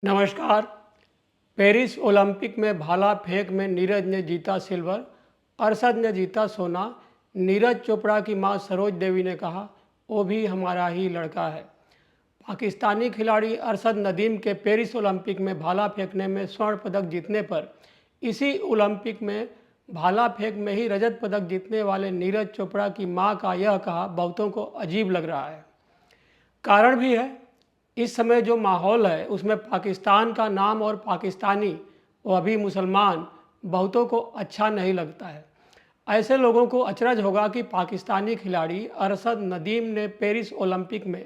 नमस्कार। Paris Olympic में भाला फेंक में नीरज ने जीता सिल्वर, अरशद ने जीता सोना। नीरज चोपड़ा की मां सरोज देवी ने कहा, वो भी हमारा ही लड़का है। पाकिस्तानी खिलाड़ी अरशद नदीम के पेरिस ओलंपिक में भाला फेंकने में स्वर्ण पदक जीतने पर इसी ओलंपिक में भाला फेंक में ही रजत पदक जीतने वाले नीरज चोपड़ा की मां का यह कहा बहुतों को अजीब लग रहा है। कारण भी है। इस समय जो माहौल है उसमें पाकिस्तान का नाम और पाकिस्तानी वह भी मुसलमान बहुतों को अच्छा नहीं लगता है। ऐसे लोगों को अचरज होगा कि पाकिस्तानी खिलाड़ी अरशद नदीम ने पेरिस ओलंपिक में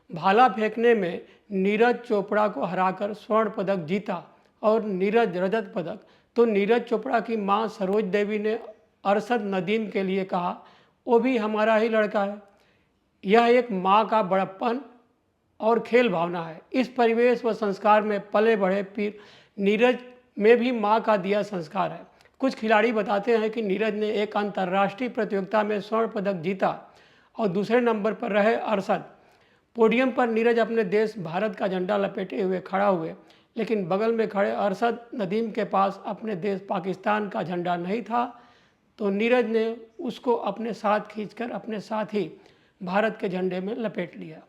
भाला फेंकने में नीरज चोपड़ा को हराकर स्वर्ण पदक जीता और नीरज रजत पदक। तो नीरज चोपड़ा की मां सरोज देवी ने अरशद नदीम के लिए कहा, वो भी हमारा ही लड़का है। यह एक माँ का बड़प्पन और खेल भावना है। इस परिवेश व संस्कार में पले बढ़े पीर नीरज में भी माँ का दिया संस्कार है। कुछ खिलाड़ी बताते हैं कि नीरज ने एक अंतर्राष्ट्रीय प्रतियोगिता में स्वर्ण पदक जीता और दूसरे नंबर पर रहे अरशद। पोडियम पर नीरज अपने देश भारत का झंडा लपेटे हुए खड़ा हुए, लेकिन बगल में खड़े अरशद नदीम के पास अपने देश पाकिस्तान का झंडा नहीं था, तो नीरज ने उसको अपने साथ खींचकर अपने साथ ही भारत के झंडे में लपेट लिया।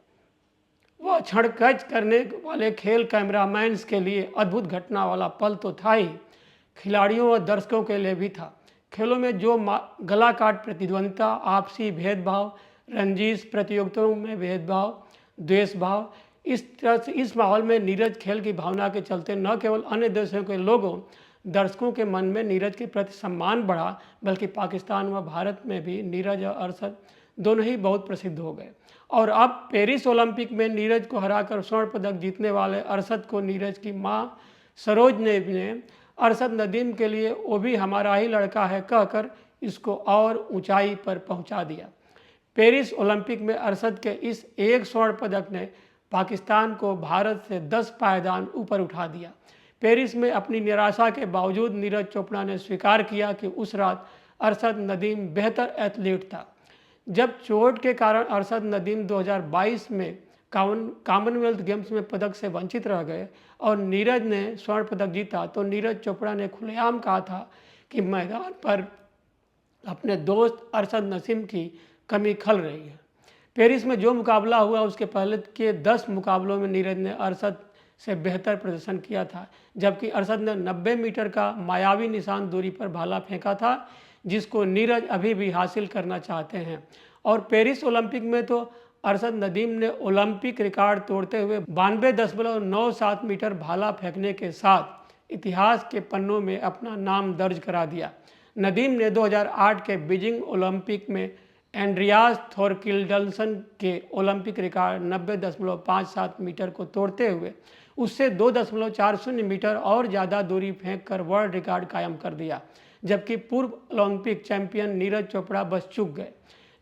वह क्षणकच करने वाले खेल कैमरामैन्स के लिए अद्भुत घटना वाला पल तो था ही, खिलाड़ियों और दर्शकों के लिए भी था। खेलों में जो गला काट प्रतिद्वंदिता, आपसी भेदभाव, रंजीश प्रतियोगिताओं में भेदभाव, द्वेष भाव, इस माहौल में नीरज खेल की भावना के चलते न केवल अन्य देशों के लोगों दर्शकों के मन में नीरज के प्रति सम्मान बढ़ा, बल्कि पाकिस्तान व भारत में भी नीरज और अरशद दोनों ही बहुत प्रसिद्ध हो गए। और अब पेरिस ओलंपिक में नीरज को हराकर स्वर्ण पदक जीतने वाले अरशद को नीरज की मां सरोज ने अरशद नदीम के लिए वो भी हमारा ही लड़का है कहकर इसको और ऊंचाई पर पहुंचा दिया। पेरिस ओलंपिक में अरशद के इस एक स्वर्ण पदक ने पाकिस्तान को भारत से 10 पायदान ऊपर उठा दिया। पेरिस में अपनी निराशा के बावजूद नीरज चोपड़ा ने स्वीकार किया कि उस रात अरशद नदीम बेहतर एथलीट था। जब चोट के कारण अरशद नदीम 2022 में कॉमनवेल्थ गेम्स में पदक से वंचित रह गए और नीरज ने स्वर्ण पदक जीता, तो नीरज चोपड़ा ने खुलेआम कहा था कि मैदान पर अपने दोस्त अरशद नदीम की कमी खल रही है। पेरिस में जो मुकाबला हुआ उसके पहले के 10 मुकाबलों में नीरज ने अरशद से बेहतर प्रदर्शन किया था, जबकि अरशद ने 90 मीटर का मायावी निशान दूरी पर भाला फेंका था, जिसको नीरज अभी भी हासिल करना चाहते हैं। और पेरिस ओलंपिक में तो अरशद नदीम ने ओलंपिक रिकॉर्ड तोड़ते हुए 92.97 मीटर भाला फेंकने के साथ इतिहास के पन्नों में अपना नाम दर्ज करा दिया। नदीम ने 2008 के बीजिंग ओलंपिक में एंड्रियास थोरकिल्डसन के ओलंपिक रिकॉर्ड 90.57 मीटर को तोड़ते हुए उससे 2.40 मीटर और ज़्यादा दूरी फेंककर वर्ल्ड रिकॉर्ड कायम कर दिया, जबकि पूर्व ओलंपिक चैंपियन नीरज चोपड़ा बस चूक गए।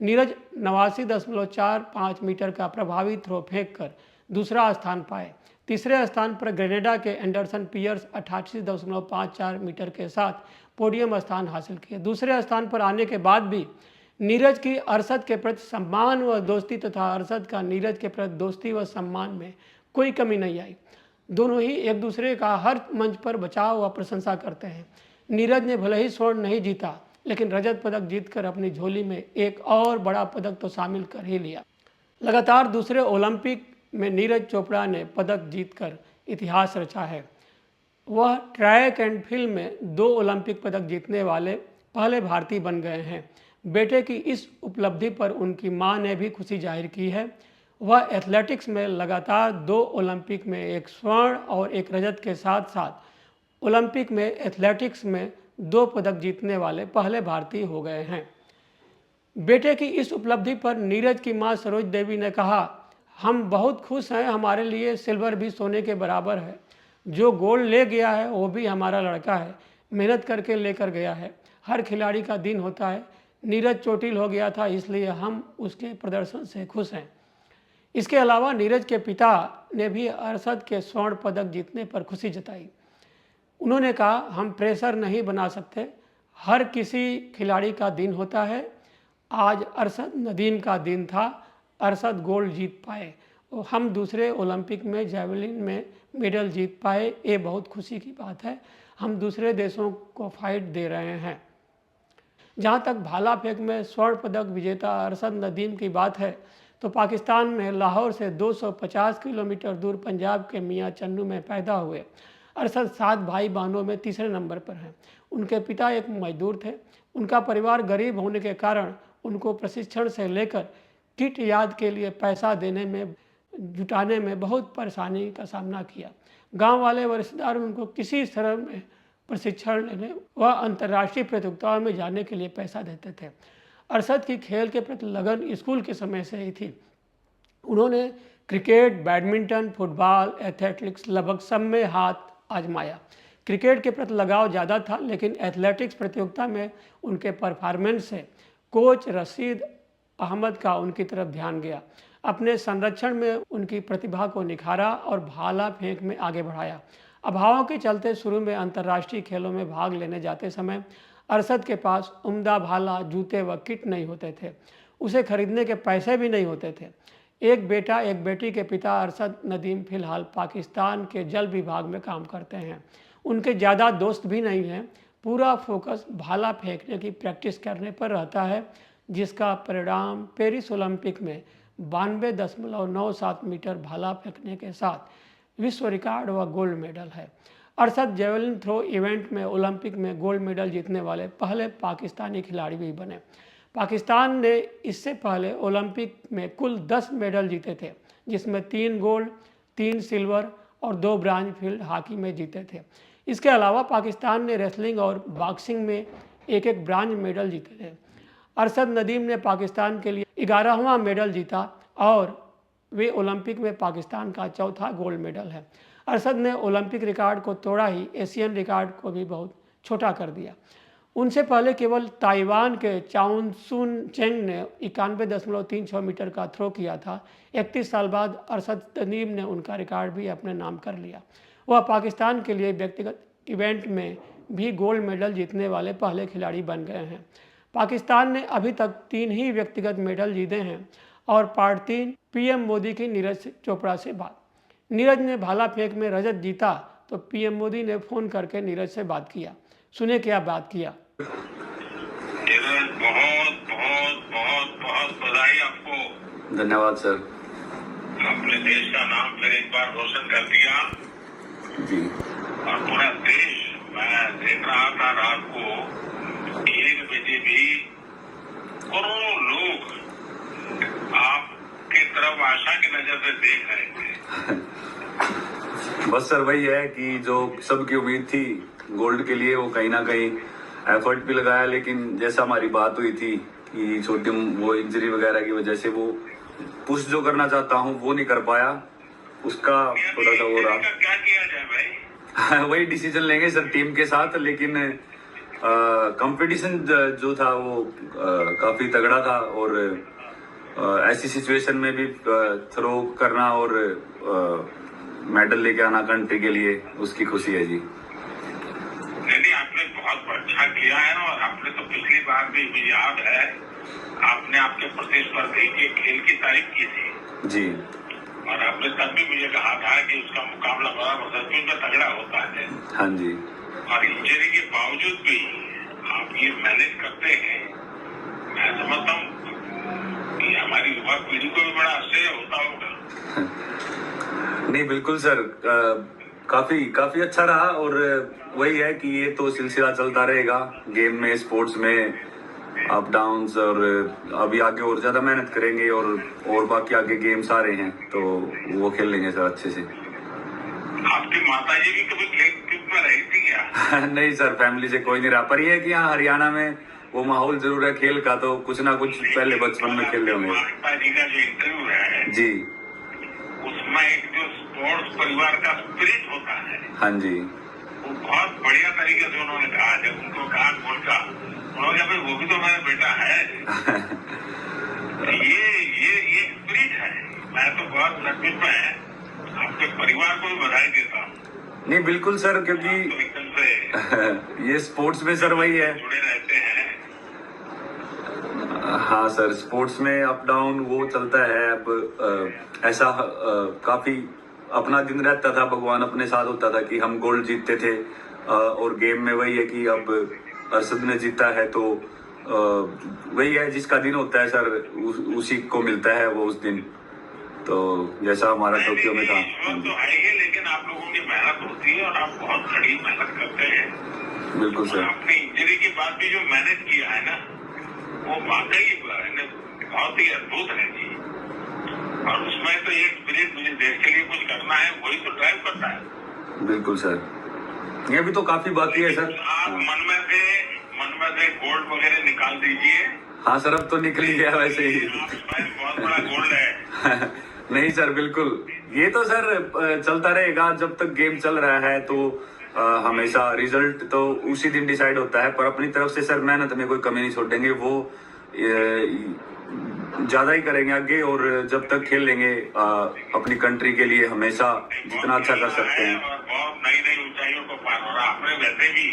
नीरज 89.45 मीटर का प्रभावी थ्रो फेंककर दूसरा स्थान पाए। तीसरे स्थान पर ग्रेनेडा के एंडरसन पियर्स 88.54 मीटर के साथ पोडियम स्थान हासिल किए। दूसरे स्थान पर आने के बाद भी नीरज की अरशद के प्रति सम्मान व दोस्ती तथा अरशद का नीरज के प्रति दोस्ती व सम्मान में कोई कमी नहीं आई। दोनों ही एक दूसरे का हर मंच पर बचाव व प्रशंसा करते हैं। नीरज ने भले ही स्वर्ण नहीं जीता, लेकिन रजत पदक जीतकर अपनी झोली में एक और बड़ा पदक तो शामिल कर ही लिया। लगातार दूसरे ओलंपिक में नीरज चोपड़ा ने पदक जीतकर इतिहास रचा है। वह ट्रैक एंड फील्ड में 2 ओलंपिक पदक जीतने वाले पहले भारतीय बन गए हैं। बेटे की इस उपलब्धि पर उनकी मां ने भी खुशी जाहिर की है। वह एथलेटिक्स में लगातार 2 ओलंपिक में एक स्वर्ण और एक रजत के साथ साथ ओलंपिक में एथलेटिक्स में 2 पदक जीतने वाले पहले भारतीय हो गए हैं। बेटे की इस उपलब्धि पर नीरज की मां सरोज देवी ने कहा, हम बहुत खुश हैं, हमारे लिए सिल्वर भी सोने के बराबर है। जो गोल्ड ले गया है वो भी हमारा लड़का है, मेहनत करके लेकर गया है। हर खिलाड़ी का दिन होता है। नीरज चोटिल हो गया था, इसलिए हम उसके प्रदर्शन से खुश हैं। इसके अलावा नीरज के पिता ने भी अरशद के स्वर्ण पदक जीतने पर खुशी जताई। उन्होंने कहा, हम प्रेशर नहीं बना सकते, हर किसी खिलाड़ी का दिन होता है। आज अरशद नदीम का दिन था, अरशद गोल्ड जीत पाए। हम दूसरे ओलंपिक में जैवलिन में मेडल जीत पाए, ये बहुत खुशी की बात है। हम दूसरे देशों को फाइट दे रहे हैं। जहाँ तक भाला फेंक में स्वर्ण पदक विजेता अरशद नदीम की बात है, तो पाकिस्तान में लाहौर से 250 किलोमीटर दूर पंजाब के मियाँ चन्नू में पैदा हुए अरशद 7 भाई बहनों में तीसरे नंबर पर हैं। उनके पिता एक मजदूर थे। उनका परिवार गरीब होने के कारण उनको प्रशिक्षण से लेकर किट याद के लिए पैसा जुटाने में बहुत परेशानी का सामना किया। गांव वाले व रिश्तेदार उनको किसी तरह में प्रशिक्षण लेने व अंतर्राष्ट्रीय प्रतियोगिताओं में जाने के लिए पैसा देते थे। अरशद की खेल के प्रति लगन स्कूल के समय से ही थी। उन्होंने क्रिकेट, बैडमिंटन, फुटबॉल, एथलेटिक्स लगभग सब में हाथ आजमाया। क्रिकेट के प्रति लगाव ज़्यादा था, लेकिन एथलेटिक्स प्रतियोगिता में उनके परफॉर्मेंस से कोच रशीद अहमद का उनकी तरफ ध्यान गया। अपने संरक्षण में उनकी प्रतिभा को निखारा और भाला फेंक में आगे बढ़ाया। अभावों के चलते शुरू में अंतर्राष्ट्रीय खेलों में भाग लेने जाते समय अरशद के पास उम्दा भाला, जूते व किट नहीं होते थे। उसे खरीदने के पैसे भी नहीं होते थे। एक बेटा एक बेटी के पिता अरशद नदीम फिलहाल पाकिस्तान के जल विभाग में काम करते हैं। उनके ज़्यादा दोस्त भी नहीं हैं। पूरा फोकस भाला फेंकने की प्रैक्टिस करने पर रहता है, जिसका परिणाम पेरिस ओलंपिक में 92.97 मीटर भाला फेंकने के साथ विश्व रिकॉर्ड व गोल्ड मेडल है। अरशद जेवलिन थ्रो इवेंट में ओलंपिक में गोल्ड मेडल जीतने वाले पहले पाकिस्तानी खिलाड़ी भी बने। पाकिस्तान ने इससे पहले ओलंपिक में कुल 10 मेडल जीते थे, जिसमें 3 गोल्ड, 3 सिल्वर और 2 ब्रांज फील्ड हॉकी में जीते थे। इसके अलावा पाकिस्तान ने रेसलिंग और बॉक्सिंग में एक एक ब्रांज मेडल जीते थे। अरशद नदीम ने पाकिस्तान के लिए 11वां मेडल जीता और वे ओलंपिक में पाकिस्तान का चौथा गोल्ड मेडल है। अरशद ने ओलंपिक रिकॉर्ड को तोड़ा ही एशियन रिकॉर्ड को भी बहुत छोटा कर दिया। उनसे पहले केवल ताइवान के चाउनसुन चेंग ने 91.36 मीटर का थ्रो किया था। 31 साल बाद अरशद नदीम ने उनका रिकॉर्ड भी अपने नाम कर लिया। वह पाकिस्तान के लिए व्यक्तिगत इवेंट में भी गोल्ड मेडल जीतने वाले पहले खिलाड़ी बन गए हैं। पाकिस्तान ने अभी तक 3 ही व्यक्तिगत मेडल जीते हैं और पार्ट 3 पीएम मोदी की नीरज चोपड़ा से बात। नीरज ने भाला फेंक में रजत जीता तो पीएम मोदी ने फ़ोन करके नीरज से बात किया। सुने क्या बात किया। नीरज, बहुत बहुत बहुत बहुत बधाई आपको। धन्यवाद सर। अपने देश का नाम फिर एक बार रोशन कर दिया जी। और पूरा देश, मैं देख रहा था रात को 1 बजे भी करोड़ों लोग आपके तरफ आशा की नजर से देख रहे थे। बस सर वही है कि जो सबकी उम्मीद थी गोल्ड के लिए, वो कहीं ना कहीं एफर्ट भी लगाया, लेकिन जैसा हमारी बात हुई थी कि छोटी वो इंजरी वगैरह की वजह से वो पुश जो करना चाहता हूँ वो नहीं कर पाया, उसका थोड़ा सा हो रहा। क्या किया जाए भाई? वही डिसीजन लेंगे सर टीम के साथ, लेकिन कंपटीशन जो था वो काफी तगड़ा था और ऐसी सिचुएशन में भी थ्रो करना और मेडल लेके आना कंट्री के लिए, उसकी खुशी है जी। नहीं, आपने बहुत अच्छा किया है और आपने तो पिछली बार भी मुझे याद है आपने आपके प्रतिस्पर्धी के खेल की तारीफ की थी जी। और आपने तब भी मुझे कहा था कि उसका मुकाबला बड़ा सचमुच में तगड़ा होता है। हाँ जी। और इंजरी के बावजूद भी आप ये मैनेज करते हैं, मैं समझता हूँ कि हमारी युवा पीढ़ी को भी बड़ा आश्चर्य होता होगा। नहीं बिल्कुल सर, काफी अच्छा रहा और वही है कि ये तो सिलसिला चलता रहेगा गेम में, स्पोर्ट्स में अप डाउन्स, और अभी आगे और ज्यादा मेहनत करेंगे और बाकी आगे गेम्स आ रहे हैं तो वो खेल लेंगे सर अच्छे से। आपकी माता जी भी कभी खेल कूद में रही थी क्या? नहीं सर, फैमिली से कोई नहीं रहा, पर ये है कि यहाँ हरियाणा में वो माहौल जरूर है खेल का, तो कुछ ना कुछ पहले बचपन में खेल रहे होंगे। माता जी का जो इंटरव्यू है जी, उसमें एक जो स्पोर्ट्स परिवार का स्पिरिट होता है, हाँ जी, वो बहुत बढ़िया तरीके से उन्होंने कहा। जब उनको कहा बोलता, उन्होंने कहा वो भी तो मेरा बेटा है। ये स्पिरिट है। मैं तो बहुत सचमुच में आपके परिवार को भी बधाई देता हूँ। नहीं बिल्कुल सर, क्योंकि तो एकदम से ये स्पोर्ट्स में सर वही है, जुड़े रहते हैं। हाँ सर, स्पोर्ट्स में अप डाउन वो चलता है। अब ऐसा काफी अपना दिन रहता था, भगवान अपने साथ होता था कि हम गोल्ड जीतते थे। और गेम में वही है कि अब अरशद ने जीता है तो वही है, जिसका दिन होता है सर उसी को मिलता है वो उस दिन। तो जैसा हमारा टोक्यो में था। ईश्वर तो है ही, लेकिन आप लोगों की मेहनत होती है और आप बहुत कड़ी मेहनत करते हैं। बिल्कुल और सर। आपने इंजरी के बाद भी जो मैनेज किया है ना, वो वाकई बहुत ही अद्भुत है जी। और उसमें तो एक स्पिरिट, मुझे देश के लिए कुछ करना है, वही तो ड्राइव करता है। बिल्कुल सर, ये भी तो काफी बाकी है सर। आप मन में से गोल्ड वगैरह निकाल दीजिए। हाँ सर, अब तो निकल ही गया वैसे ही। बहुत बड़ा गोल्ड है। नहीं सर, बिल्कुल ये तो सर चलता रहेगा जब तक गेम चल रहा है। तो हमेशा रिजल्ट तो उसी दिन डिसाइड होता है, पर अपनी तरफ से सर मेहनत में कोई कमी नहीं छोड़ेंगे। वो ज्यादा ही करेंगे आगे, और जब तक खेल लेंगे अपनी कंट्री के लिए हमेशा जितना अच्छा कर सकते हैं। और बहुत नई नई ऊंचाइयों को पार हो रहा। आपने वैसे भी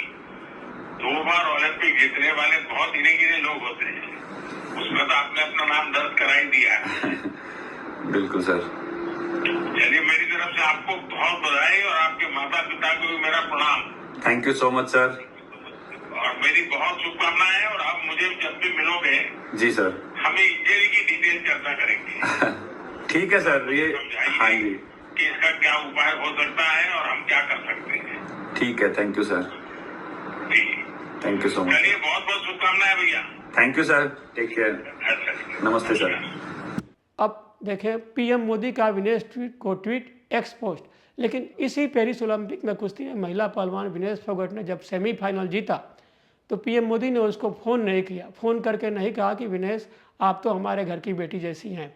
2 बार ओलंपिक जीतने वाले बहुत गिने गिने लोग होते हैं, उसमें तो आपने अपना नाम दर्ज करा ही दिया है। बिल्कुल सर। चलिए, मेरी तरफ से आपको बहुत बधाई और आपके माता पिता को भी मेरा प्रणाम। Thank you so much sir. और मेरी बहुत शुभकामनाएं। और आप मुझे जब भी मिलोगे जी सर, हमें इंजरी की डिटेल चर्चा करेंगे। ठीक है सर। ये हाँ जी, कि इसका क्या उपाय हो सकता है और हम क्या कर सकते हैं। ठीक है। Thank you sir. ठीक, थैंक यू सो मच। चलिए, बहुत बहुत शुभकामनाएं भैया। Thank you sir, take care. अच्छा, नमस्ते सर। अब देखें पीएम मोदी का विनेश ट्वीट एक्स पोस्ट। लेकिन इसी पेरिस ओलंपिक में कुश्ती में महिला पहलवान विनेश फोगट ने जब सेमीफाइनल जीता तो पीएम मोदी ने उसको फ़ोन नहीं किया, फ़ोन करके नहीं कहा कि विनेश आप तो हमारे घर की बेटी जैसी हैं।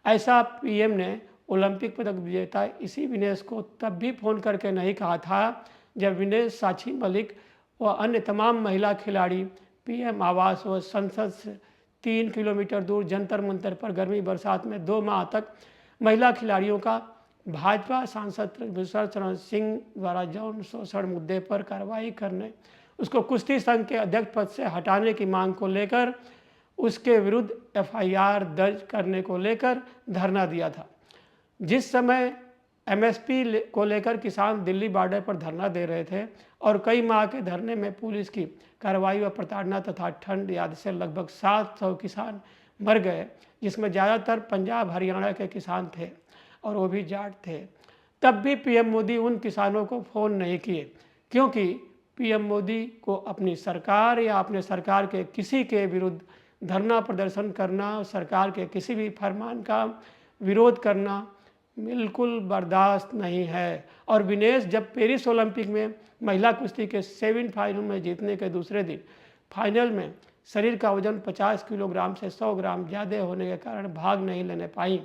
ऐसा पीएम ने ओलंपिक पदक विजेता इसी विनेश को तब भी फ़ोन करके नहीं कहा था जब विनेश, साक्षी मलिक व अन्य तमाम महिला खिलाड़ी पीएम आवास व संसद से 3 किलोमीटर दूर जंतर मंतर पर गर्मी बरसात में 2 माह तक महिला खिलाड़ियों का भाजपा सांसद विशाल चरण सिंह द्वारा यौन शोषण मुद्दे पर कार्रवाई करने, उसको कुश्ती संघ के अध्यक्ष पद से हटाने की मांग को लेकर उसके विरुद्ध एफआईआर दर्ज करने को लेकर धरना दिया था। जिस समय एमएसपी को लेकर किसान दिल्ली बॉर्डर पर धरना दे रहे थे और कई माह के धरने में पुलिस की कार्रवाई व प्रताड़ना तथा ठंड याद से लगभग 700 किसान मर गए, जिसमें ज़्यादातर पंजाब हरियाणा के किसान थे और वो भी जाट थे। तब भी पीएम मोदी उन किसानों को फ़ोन नहीं किए, क्योंकि पीएम मोदी को अपनी सरकार या अपने सरकार के किसी के विरुद्ध धरना प्रदर्शन करना, सरकार के किसी भी फरमान का विरोध करना बिल्कुल बर्दाश्त नहीं है। और विनेश जब पेरिस ओलंपिक में महिला कुश्ती के सेमीफाइनल में जीतने के दूसरे दिन फाइनल में शरीर का वजन 50 किलोग्राम से 100 ग्राम ज़्यादा होने के कारण भाग नहीं लेने पाई,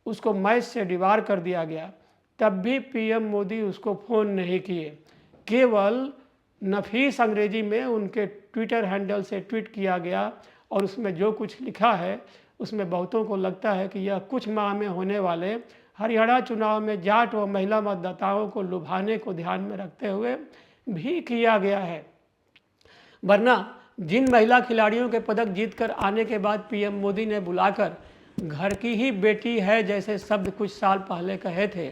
उसको मैच से डिबार कर दिया गया, तब भी पीएम मोदी उसको फ़ोन नहीं किए। केवल नफीस अंग्रेजी में उनके ट्विटर हैंडल से ट्वीट किया गया और उसमें जो कुछ लिखा है उसमें बहुतों को लगता है कि यह कुछ माह में होने वाले हरियाणा चुनाव में जाट व महिला मतदाताओं को लुभाने को ध्यान में रखते हुए भी किया गया है। वरना जिन महिला खिलाड़ियों के पदक जीतकर आने के बाद पीएम मोदी ने बुलाकर घर की ही बेटी है जैसे शब्द कुछ साल पहले कहे थे,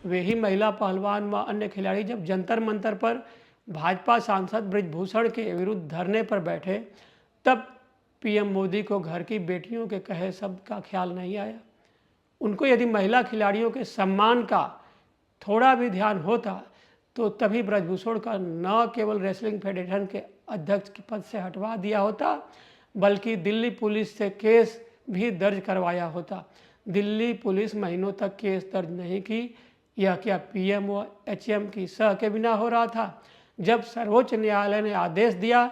वे ही महिला पहलवान व अन्य खिलाड़ी जब जंतर मंतर पर भाजपा सांसद ब्रिजभूषण के विरुद्ध धरने पर बैठे तब पीएम मोदी को घर की बेटियों के कहे शब्द का ख्याल नहीं आया। उनको यदि महिला खिलाड़ियों के सम्मान का थोड़ा भी ध्यान होता तो तभी ब्रजभूषण का न केवल रेसलिंग फेडरेशन के अध्यक्ष के पद से हटवा दिया होता, बल्कि दिल्ली पुलिस से केस भी दर्ज करवाया होता। दिल्ली पुलिस महीनों तक केस दर्ज नहीं की। यह क्या पीएम व एचएम की सह के बिना हो रहा था? जब सर्वोच्च न्यायालय ने आदेश दिया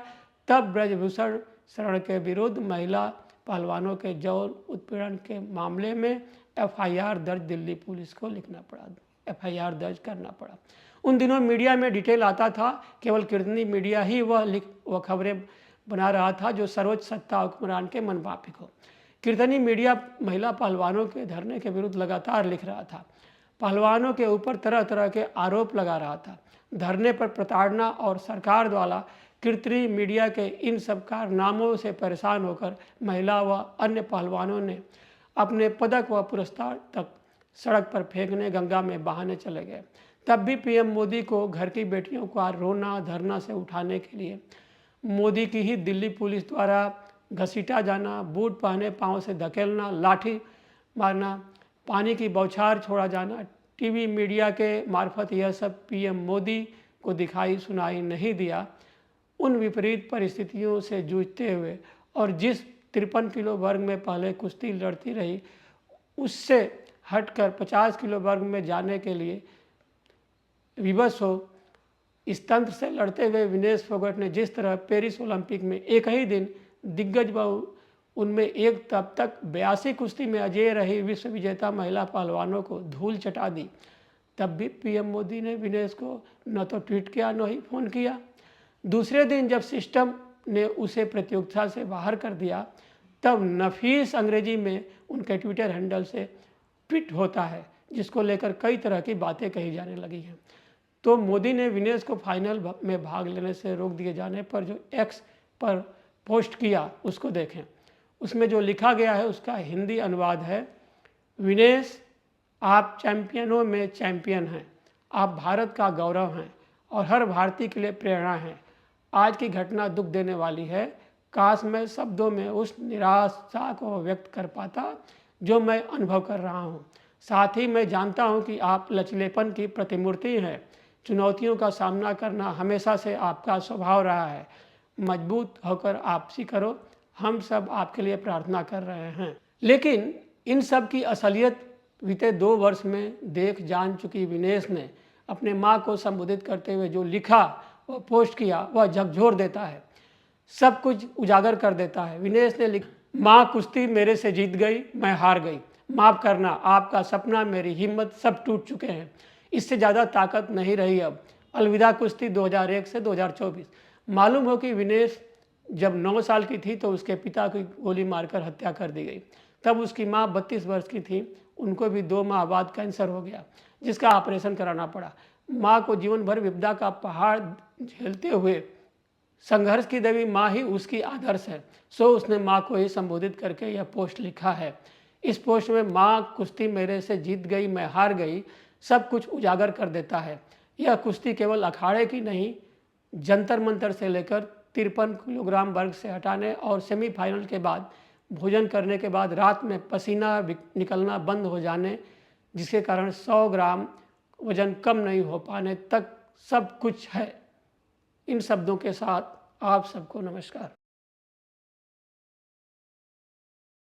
तब ब्रजभूषण शरण के विरुद्ध महिला पहलवानों के यौन उत्पीड़न के मामले में एफआईआर दर्ज दिल्ली पुलिस को लिखना पड़ा, एफआईआर दर्ज करना पड़ा। उन दिनों मीडिया में डिटेल आता था, केवल कीर्तनी मीडिया ही वह खबरें बना रहा था जो सर्वोच्च सत्ता हुक्मरान के मनमाफिक हो। कीर्तनी मीडिया महिला पहलवानों के धरने के विरुद्ध लगातार लिख रहा था, पहलवानों के ऊपर तरह तरह के आरोप लगा रहा था, धरने पर प्रताड़ना और सरकार द्वारा कृत्रिम मीडिया के इन सब कारनामों से परेशान होकर महिला व अन्य पहलवानों ने अपने पदक व पुरस्कार तक सड़क पर फेंकने, गंगा में बहाने चले गए। तब भी पीएम मोदी को घर की बेटियों को रोना धरना से उठाने के लिए मोदी की ही दिल्ली पुलिस द्वारा घसीटा जाना, बूट पहने पाँव से धकेलना, लाठी मारना, पानी की बौछार छोड़ा जाना, टीवी मीडिया के मार्फत यह सब पीएम मोदी को दिखाई सुनाई नहीं दिया। उन विपरीत परिस्थितियों से जूझते हुए और जिस 53 किलो वर्ग में पहले कुश्ती लड़ती रही, उससे हटकर 50 किलो वर्ग में जाने के लिए विवश हो इस तंत्र से लड़ते हुए विनेश फोगट ने जिस तरह पेरिस ओलंपिक में एक ही दिन दिग्गज व उनमें एक तब तक 82 कुश्ती में अजेय रही विश्व विजेता महिला पहलवानों को धूल चटा दी, तब भी पीएम मोदी ने विनेश को न तो ट्वीट किया न ही फ़ोन किया। दूसरे दिन जब सिस्टम ने उसे प्रतियोगिता से बाहर कर दिया, तब नफीस अंग्रेजी में उनके ट्विटर हैंडल से ट्वीट होता है, जिसको लेकर कई तरह की बातें कही जाने लगी हैं। तो मोदी ने विनेश को फाइनल में भाग लेने से रोक दिए जाने पर जो एक्स पर पोस्ट किया, उसको देखें। उसमें जो लिखा गया है उसका हिंदी अनुवाद है, विनेश आप चैंपियनों में चैंपियन हैं, आप भारत का गौरव हैं और हर भारतीय के लिए प्रेरणा हैं। आज की घटना दुख देने वाली है। काश मैं शब्दों में उस निराशा को व्यक्त कर पाता जो मैं अनुभव कर रहा हूँ। साथ ही मैं जानता हूँ कि आप लचीलेपन की प्रतिमूर्ति हैं। चुनौतियों का सामना करना हमेशा से आपका स्वभाव रहा है। मजबूत होकर आपसी करो, हम सब आपके लिए प्रार्थना कर रहे हैं। लेकिन इन सब की असलियत बीते 2 वर्ष में देख जान चुकी विनेश ने अपने माँ को संबोधित करते हुए जो लिखा व पोस्ट किया वह झकझोर देता है, सब कुछ उजागर कर देता है। विनेश ने लिखा, माँ कुश्ती मेरे से जीत गई, मैं हार गई, माफ़ करना, आपका सपना मेरी हिम्मत सब टूट चुके हैं, इससे ज़्यादा ताकत नहीं रही अब, अलविदा कुश्ती 2001 से 2024। मालूम हो कि विनेश जब 9 साल की थी तो उसके पिता की गोली मारकर हत्या कर दी गई। तब उसकी माँ 32 वर्ष की थी, उनको भी 2 माह बाद कैंसर हो गया, जिसका ऑपरेशन कराना पड़ा। माँ को जीवन भर विपदा का पहाड़ झेलते हुए संघर्ष की देवी माँ ही उसकी आदर्श है। सो उसने माँ को ही संबोधित करके यह पोस्ट लिखा है। इस पोस्ट में माँ कुश्ती मेरे से जीत गई, मैं हार गई, सब कुछ उजागर कर देता है। यह कुश्ती केवल अखाड़े की नहीं, जंतर मंतर से लेकर 53 किलोग्राम वर्ग से हटाने और सेमीफाइनल के बाद भोजन करने के बाद रात में पसीना निकलना बंद हो जाने, जिसके कारण 100 ग्राम वजन कम नहीं हो पाने तक सब कुछ है। इन शब्दों के साथ आप सबको नमस्कार।